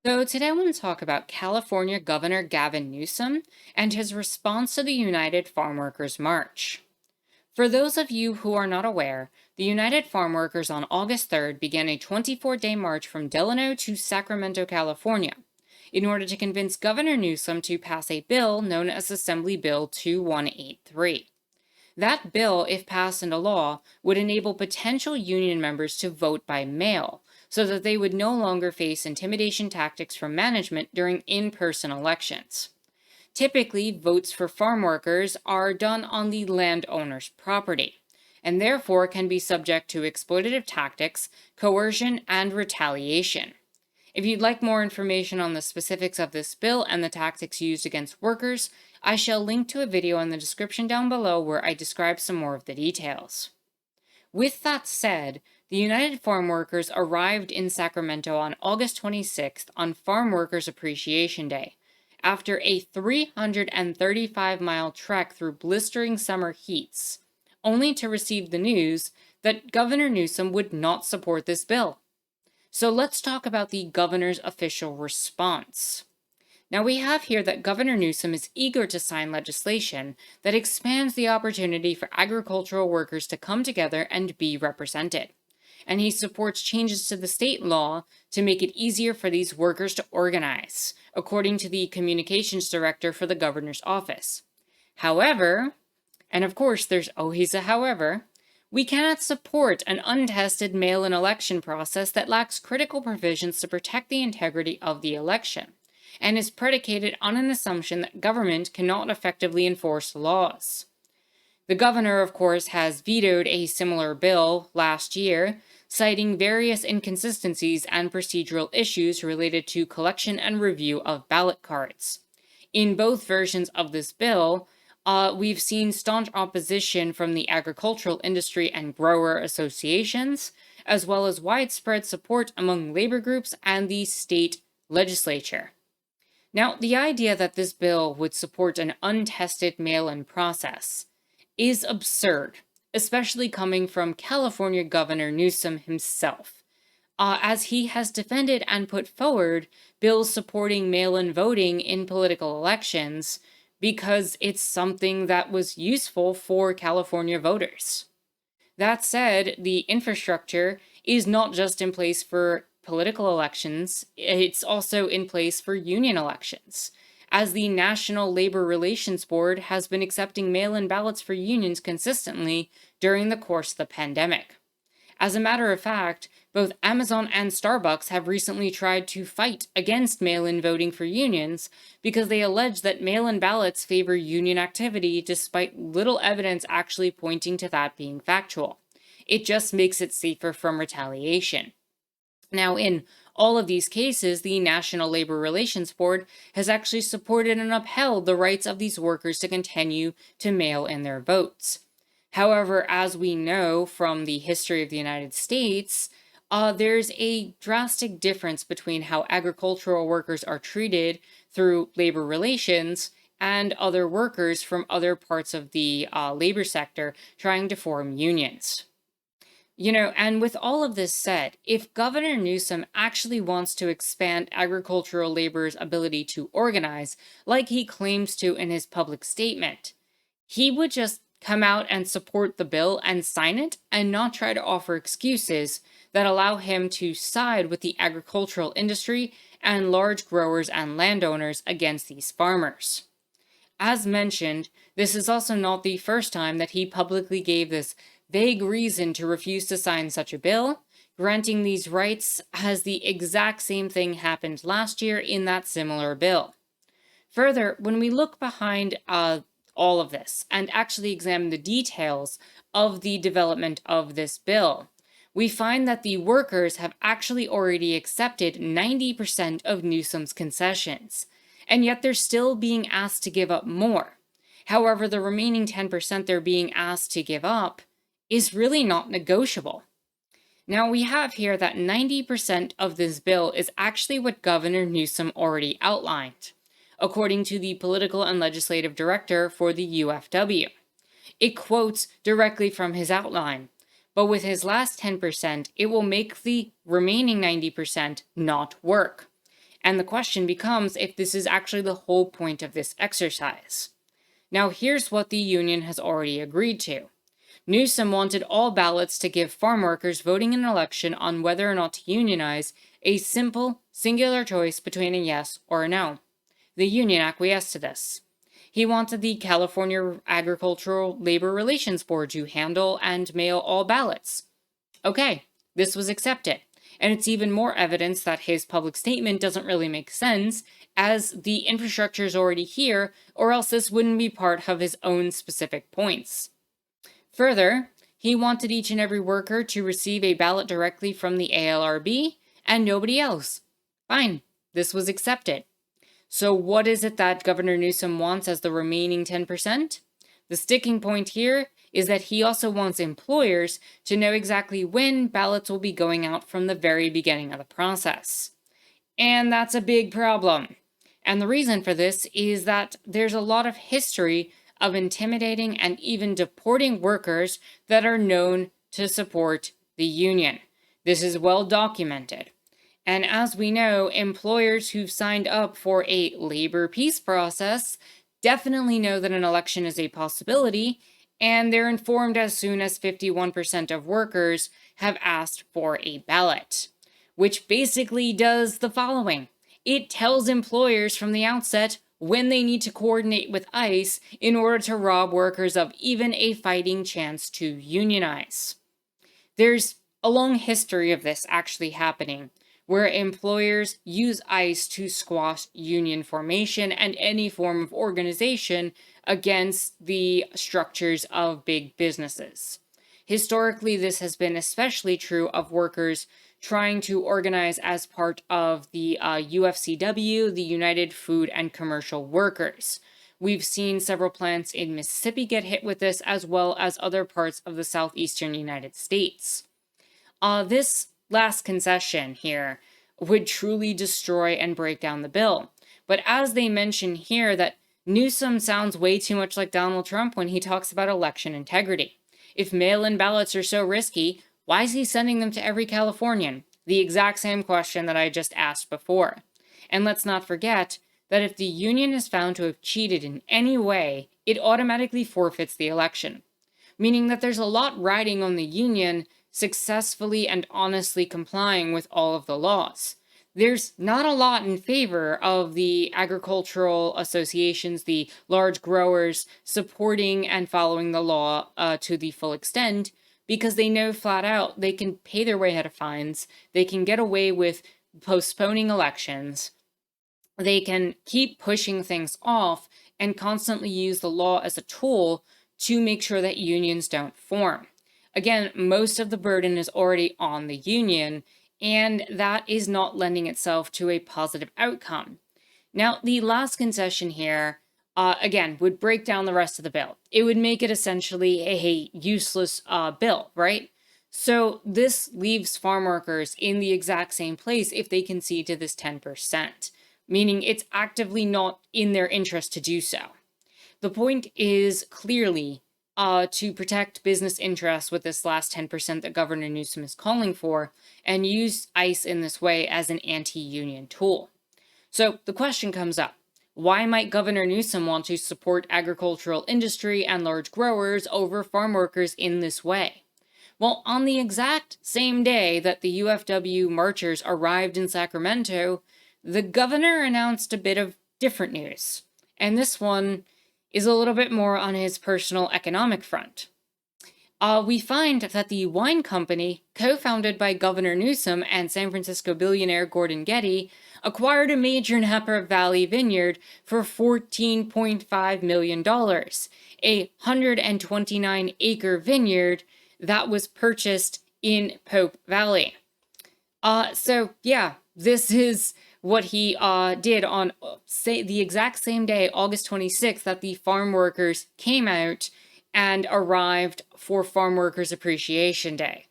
So, today I want to talk about California Governor Gavin Newsom and his response to the United Farm Workers March. For those of you who are not aware, the United Farm Workers on August 3rd began a 24-day march from Delano to Sacramento, California, in order to convince Governor Newsom to pass a bill known as Assembly Bill 2183. That bill, if passed into law, would enable potential union members to vote by mail, so that they would no longer face intimidation tactics from management during in-person elections. Typically, votes for farm workers are done on the landowner's property, and therefore can be subject to exploitative tactics, coercion, and retaliation. If you'd like more information on the specifics of this bill and the tactics used against workers, I shall link to a video in the description down below where I describe some more of the details. With that said, the United Farm Workers arrived in Sacramento on August 26th on Farm Workers Appreciation Day, after a 335-mile trek through blistering summer heats, only to receive the news that Governor Newsom would not support this bill. So let's talk about the governor's official response. Now we have here that Governor Newsom is eager to sign legislation that expands the opportunity for agricultural workers to come together and be represented. And he supports changes to the state law to make it easier for these workers to organize, according to the communications director for the governor's office. However, and of course there's always a however, we cannot support an untested mail-in election process that lacks critical provisions to protect the integrity of the election, and is predicated on an assumption that government cannot effectively enforce laws. The governor, of course, has vetoed a similar bill last year, citing various inconsistencies and procedural issues related to collection and review of ballot cards. In both versions of this bill, we've seen staunch opposition from the agricultural industry and grower associations, as well as widespread support among labor groups and the state legislature. Now, the idea that this bill would support an untested mail-in process is absurd, especially coming from California Governor Newsom himself, as he has defended and put forward bills supporting mail-in voting in political elections because it's something that was useful for California voters. That said, the infrastructure is not just in place for political elections, it's also in place for union elections, as the National Labor Relations Board has been accepting mail-in ballots for unions consistently during the course of the pandemic. As a matter of fact, both Amazon and Starbucks have recently tried to fight against mail-in voting for unions because they allege that mail-in ballots favor union activity despite little evidence actually pointing to that being factual. It just makes it safer from retaliation. Now, in all of these cases, the National Labor Relations Board has actually supported and upheld the rights of these workers to continue to mail in their votes. However, as we know from the history of the United States, there's a drastic difference between how agricultural workers are treated through labor relations and other workers from other parts of the labor sector trying to form unions. And with all of this said, if Governor Newsom actually wants to expand agricultural labor's ability to organize, like he claims to in his public statement, he would just come out and support the bill and sign it and not try to offer excuses that allow him to side with the agricultural industry and large growers and landowners against these farmers. As mentioned, this is also not the first time that he publicly gave this vague reason to refuse to sign such a bill, granting these rights, as the exact same thing happened last year in that similar bill. Further, when we look behind all of this and actually examine the details of the development of this bill, we find that the workers have actually already accepted 90% of Newsom's concessions, and yet they're still being asked to give up more. However, the remaining 10% they're being asked to give up is really not negotiable. Now, we have here that 90% of this bill is actually what Governor Newsom already outlined, according to the political and legislative director for the UFW. It quotes directly from his outline, but with his last 10%, it will make the remaining 90% not work. And the question becomes if this is actually the whole point of this exercise. Now, here's what the union has already agreed to. Newsom wanted all ballots to give farm workers voting in an election on whether or not to unionize a simple, singular choice between a yes or a no. The union acquiesced to this. He wanted the California Agricultural Labor Relations Board to handle and mail all ballots. Okay, this was accepted. And it's even more evidence that his public statement doesn't really make sense, as the infrastructure is already here, or else this wouldn't be part of his own specific points. Further, he wanted each and every worker to receive a ballot directly from the ALRB and nobody else. Fine, this was accepted. So what is it that Governor Newsom wants as the remaining 10%? The sticking point here is that he also wants employers to know exactly when ballots will be going out from the very beginning of the process. And that's a big problem. And the reason for this is that there's a lot of history of intimidating and even deporting workers that are known to support the union. This is well documented. And as we know, employers who've signed up for a labor peace process definitely know that an election is a possibility, and they're informed as soon as 51% of workers have asked for a ballot, which basically does the following. It tells employers from the outset when they need to coordinate with ICE in order to rob workers of even a fighting chance to unionize. There's a long history of this actually happening, where employers use ICE to squash union formation and any form of organization against the structures of big businesses. Historically, this has been especially true of workers trying to organize as part of the UFCW, the United Food and Commercial Workers. We've seen several plants in Mississippi get hit with this, as well as other parts of the southeastern United States. This last concession here would truly destroy and break down the bill. But as they mention here, that Newsom sounds way too much like Donald Trump when he talks about election integrity. If mail-in ballots are so risky, why is he sending them to every Californian? The exact same question that I just asked before. And let's not forget that if the union is found to have cheated in any way, it automatically forfeits the election, meaning that there's a lot riding on the union successfully and honestly complying with all of the laws. There's not a lot in favor of the agricultural associations, the large growers, supporting and following the law to the full extent, because they know flat out they can pay their way out of fines, they can get away with postponing elections, they can keep pushing things off and constantly use the law as a tool to make sure that unions don't form. Again, most of the burden is already on the union, and that is not lending itself to a positive outcome. Now, the last concession here, again, would break down the rest of the bill. It would make it essentially a useless bill, right? So this leaves farm workers in the exact same place if they concede to this 10%, meaning it's actively not in their interest to do so. The point is clearly to protect business interests with this last 10% that Governor Newsom is calling for, and use ICE in this way as an anti-union tool. So the question comes up, why might Governor Newsom want to support agricultural industry and large growers over farm workers in this way? Well, on the exact same day that the UFW marchers arrived in Sacramento, the governor announced a bit of different news. And this one is a little bit more on his personal economic front. We find that the wine company, co-founded by Governor Newsom and San Francisco billionaire Gordon Getty, acquired a major Napa Valley vineyard for $14.5 million, a 129-acre vineyard that was purchased in Pope Valley. So yeah, this is what he did on the exact same day, August 26th, that the farm workers came out and arrived for Farm Workers Appreciation Day.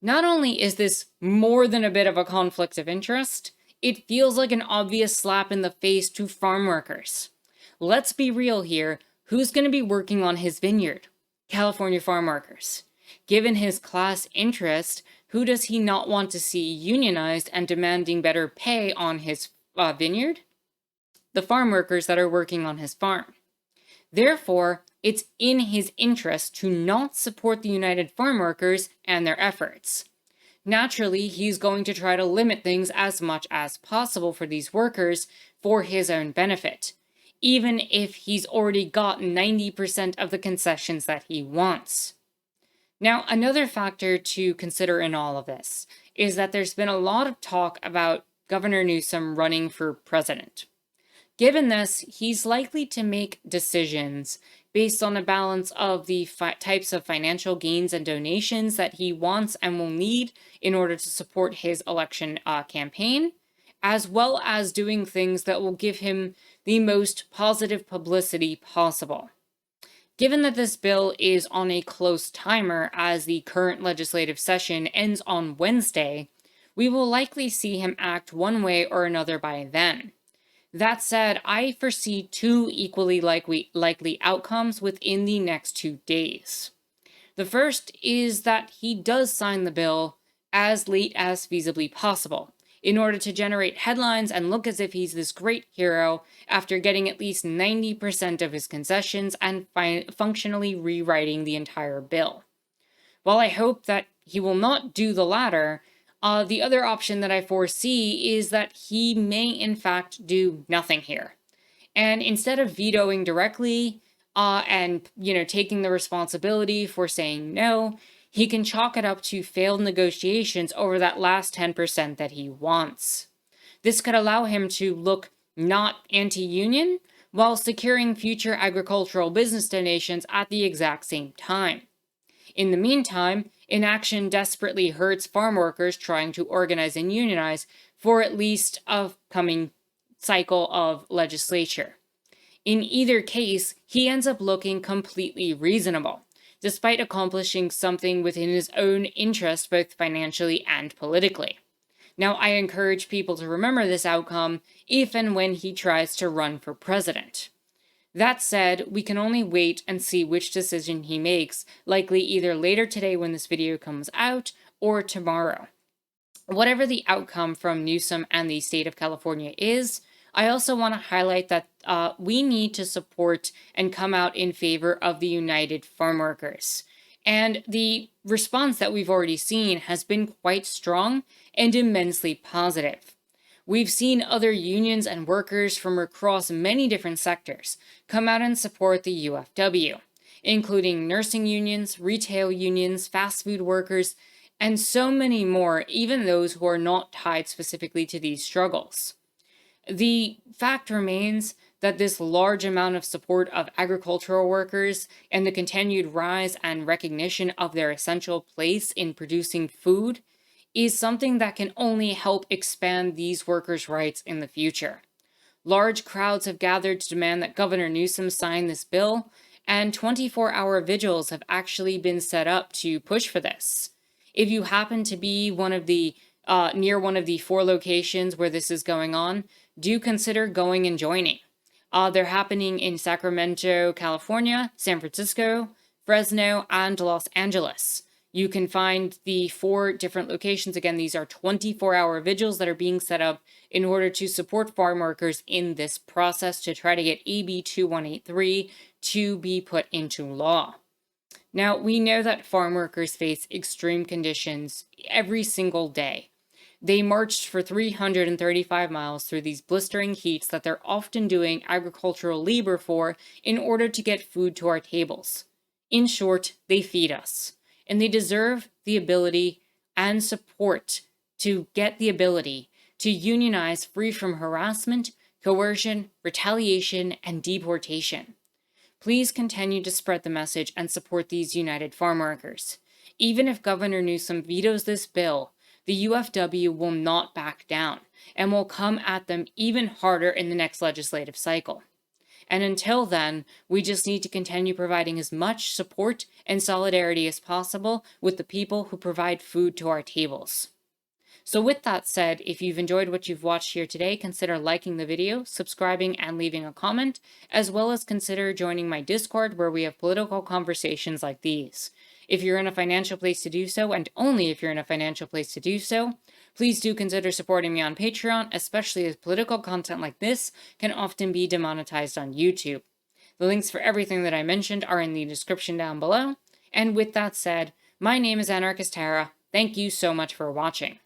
Not only is this more than a bit of a conflict of interest, it feels like an obvious slap in the face to farm workers. Let's be real here. Who's going to be working on his vineyard? California farm workers. Given his class interest, who does he not want to see unionized and demanding better pay on his vineyard? The farm workers that are working on his farm. Therefore, it's in his interest to not support the United Farm Workers and their efforts. Naturally, he's going to try to limit things as much as possible for these workers for his own benefit, even if he's already got 90% of the concessions that he wants. Now, another factor to consider in all of this is that there's been a lot of talk about Governor Newsom running for president. Given this, he's likely to make decisions based on a balance of the types of financial gains and donations that he wants and will need in order to support his election campaign, as well as doing things that will give him the most positive publicity possible. Given that this bill is on a close timer as the current legislative session ends on Wednesday, we will likely see him act one way or another by then. That said, I foresee two equally likely outcomes within the next 2 days. The first is that he does sign the bill as late as feasibly possible, in order to generate headlines and look as if he's this great hero after getting at least 90% of his concessions and functionally rewriting the entire bill. While I hope that he will not do the latter, the other option that I foresee is that he may in fact do nothing here. And instead of vetoing directly and taking the responsibility for saying no, he can chalk it up to failed negotiations over that last 10% that he wants. This could allow him to look not anti-union while securing future agricultural business donations at the exact same time. In the meantime, inaction desperately hurts farm workers trying to organize and unionize for at least a coming cycle of legislature. In either case, he ends up looking completely reasonable, despite accomplishing something within his own interest both financially and politically. Now, I encourage people to remember this outcome if and when he tries to run for president. That said, we can only wait and see which decision he makes, likely either later today when this video comes out or tomorrow. Whatever the outcome from Newsom and the state of California is, I also want to highlight that we need to support and come out in favor of the United Farm Workers. And the response that we've already seen has been quite strong and immensely positive. We've seen other unions and workers from across many different sectors come out and support the UFW, including nursing unions, retail unions, fast food workers, and so many more, even those who are not tied specifically to these struggles. The fact remains that this large amount of support of agricultural workers and the continued rise and recognition of their essential place in producing food is something that can only help expand these workers' rights in the future. Large crowds have gathered to demand that Governor Newsom sign this bill, and 24-hour vigils have actually been set up to push for this. If you happen to be near one of the 4 locations where this is going on, do consider going and joining. They're happening in Sacramento, California, San Francisco, Fresno, and Los Angeles. You can find the 4 different locations. Again, these are 24-hour vigils that are being set up in order to support farm workers in this process to try to get AB 2183 to be put into law. Now, we know that farm workers face extreme conditions every single day. They marched for 335 miles through these blistering heats that they're often doing agricultural labor for in order to get food to our tables. In short, they feed us. And they deserve the ability and support to get the ability to unionize free from harassment, coercion, retaliation, and deportation. Please continue to spread the message and support these United Farm Workers. Even if Governor Newsom vetoes this bill, the UFW will not back down and will come at them even harder in the next legislative cycle. And until then, we just need to continue providing as much support and solidarity as possible with the people who provide food to our tables. So with that said, if you've enjoyed what you've watched here today, consider liking the video, subscribing, and leaving a comment, as well as consider joining my Discord where we have political conversations like these. If you're in a financial place to do so, and only if you're in a financial place to do so, please do consider supporting me on Patreon, especially as political content like this can often be demonetized on YouTube. The links for everything that I mentioned are in the description down below. And with that said, my name is Anarchist Tara. Thank you so much for watching.